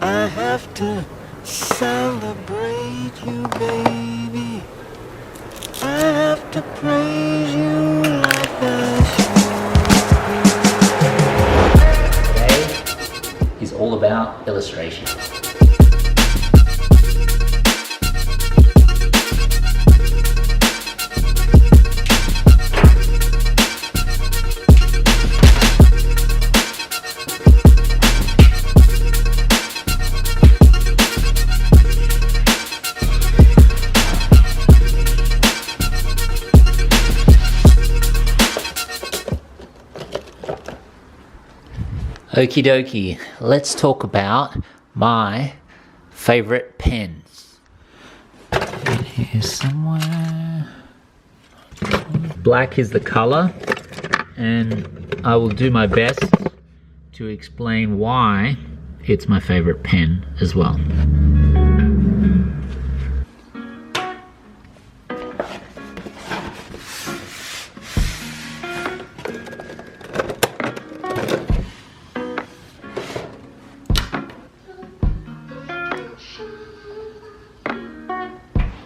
I have to celebrate you, baby. I have to praise you like I should. Today is all about illustration. Okie dokie, let's talk about my favorite pens. In here somewhere. Black is the color, and I will do my best to explain why it's my favorite pen as well.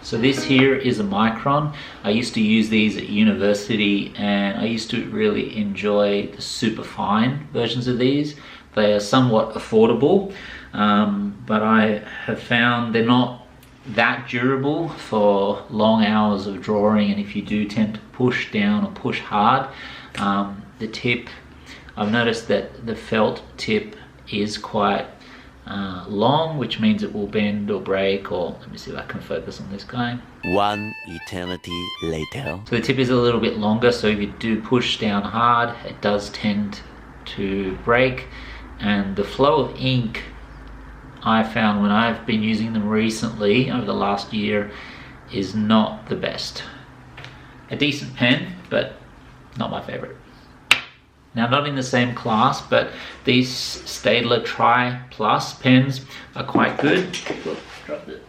So this here is a Micron. I used to use these at university and I used to really enjoy the super fine versions of these. They are somewhat affordable, but I have found they're not that durable for long hours of drawing, and if you do tend to push down or push hard, the tip, I've noticed that the felt tip is quite long, which means it will bend or break, or let me see if I can focus on this guy. One eternity later. So the tip is a little bit longer, so if you do push down hard, it does tend to break, and the flow of ink I found when I've been using them recently over the last year is not the best. A decent pen, but not my favorite. Now, not in the same class, but these Staedtler Tri Plus pens are quite good. Oops, dropped it.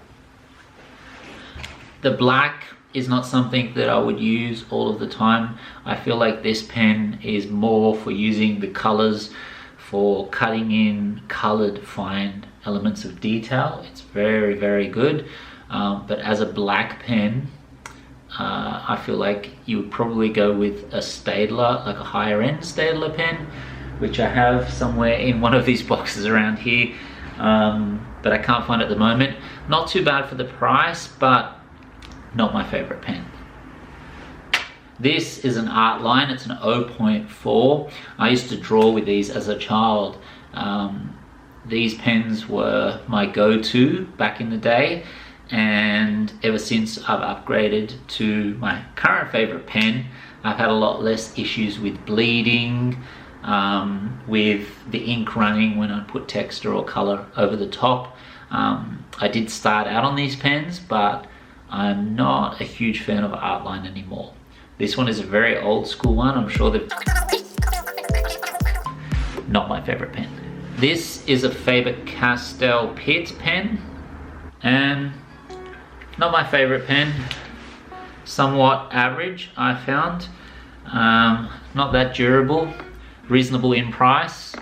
The black is not something that I would use all of the time. I feel like this pen is more for using the colors, for cutting in colored fine elements of detail. It's very, very good. But as a black pen, I feel like you would probably go with a Staedtler, like a higher end Staedtler pen, which I have somewhere in one of these boxes around here, but I can't find it at the moment. Not too bad for the price, but not my favorite pen. This is an Artline, it's an 0.4. I used to draw with these as a child. These pens were my go-to back in the day, and ever since I've upgraded to my current favorite pen, I've had a lot less issues with bleeding, with the ink running when I put texture or color over the top. I did start out on these pens, but I'm not a huge fan of Artline anymore. This one is a very old school one. I'm sure that not my favorite pen. This is a Faber-Castell Pitt pen, and not my favorite pen. Somewhat average, I found. Not that durable, reasonable in price,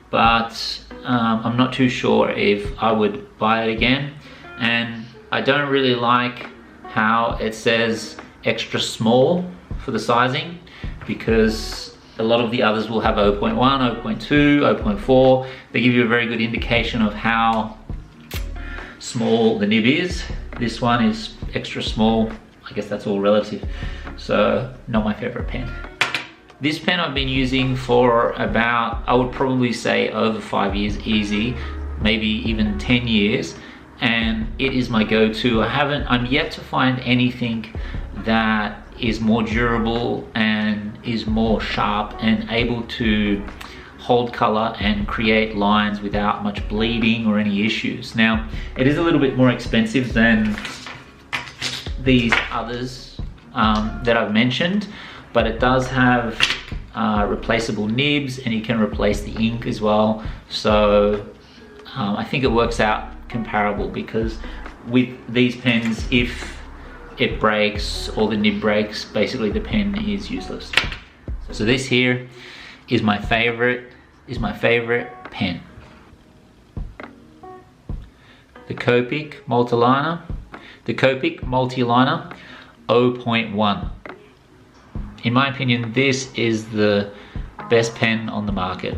but I'm not too sure if I would buy it again. And I don't really like how it says extra small for the sizing, because a lot of the others will have 0.1, 0.2, 0.4. They give you a very good indication of how small the nib is. This one is extra small. I guess that's all relative. So not my favorite pen. This pen I've been using for about, I would probably say over 5 years easy, maybe even 10 years. And it is my go-to. I'm yet to find anything that is more durable and is more sharp and able to hold color and create lines without much bleeding or any issues. Now, it is a little bit more expensive than these others that I've mentioned, but it does have replaceable nibs, and you can replace the ink as well. So I think it works out comparable, because with these pens, if it breaks or the nib breaks, basically the pen is useless. So this here is my favorite pen. the Copic Multiliner. The Copic Multiliner 0.1. In my opinion, this is the best pen on the market.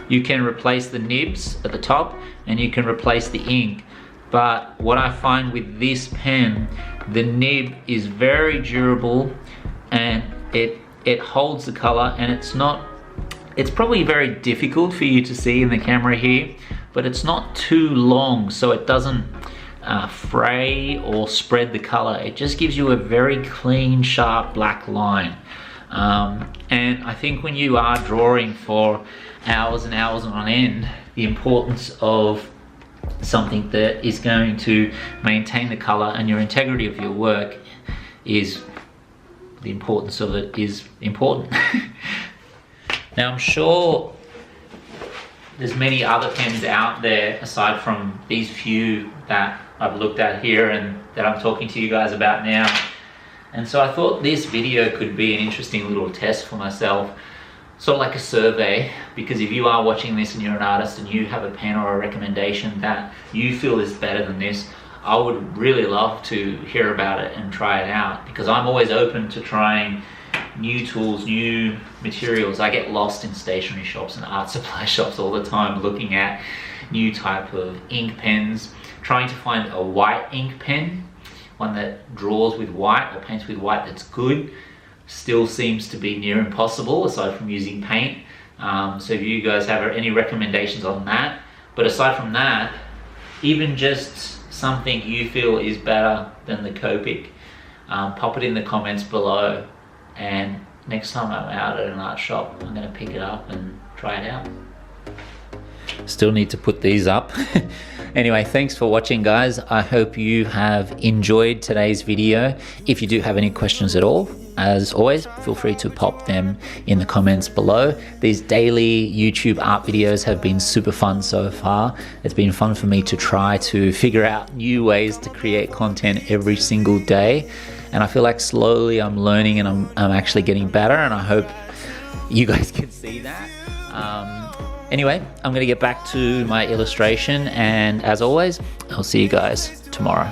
You can replace the nibs at the top and you can replace the ink. But what I find with this pen, the nib is very durable and it holds the color, and it's probably very difficult for you to see in the camera here, but it's not too long so it doesn't fray or spread the color. It just gives you a very clean, sharp black line. And I think when you are drawing for hours and hours on end, the importance of something that is going to maintain the color and your integrity of your work is, the importance of it is important. Now I'm sure there's many other pens out there aside from these few that I've looked at here and that I'm talking to you guys about now. And so I thought this video could be an interesting little test for myself, sort of like a survey, because if you are watching this and you're an artist and you have a pen or a recommendation that you feel is better than this, I would really love to hear about it and try it out, because I'm always open to trying new tools, new materials. I get lost in stationery shops and art supply shops all the time looking at new type of ink pens, trying to find a white ink pen, one that draws with white or paints with white that's good, still seems to be near impossible aside from using paint. So if you guys have any recommendations on that, but aside from that, even just something you feel is better than the Copic, pop it in the comments below, and next time I'm out at an art shop I'm gonna pick it up and try it out. Still need to put these up. Anyway, thanks for watching guys. I hope you have enjoyed today's video. If you do have any questions at all, as always, feel free to pop them in the comments below. These daily YouTube art videos have been super fun so far. It's been fun for me to try to figure out new ways to create content every single day. And I feel like slowly I'm learning and I'm actually getting better, and I hope you guys can see that. Anyway, I'm gonna get back to my illustration, and as always, I'll see you guys tomorrow.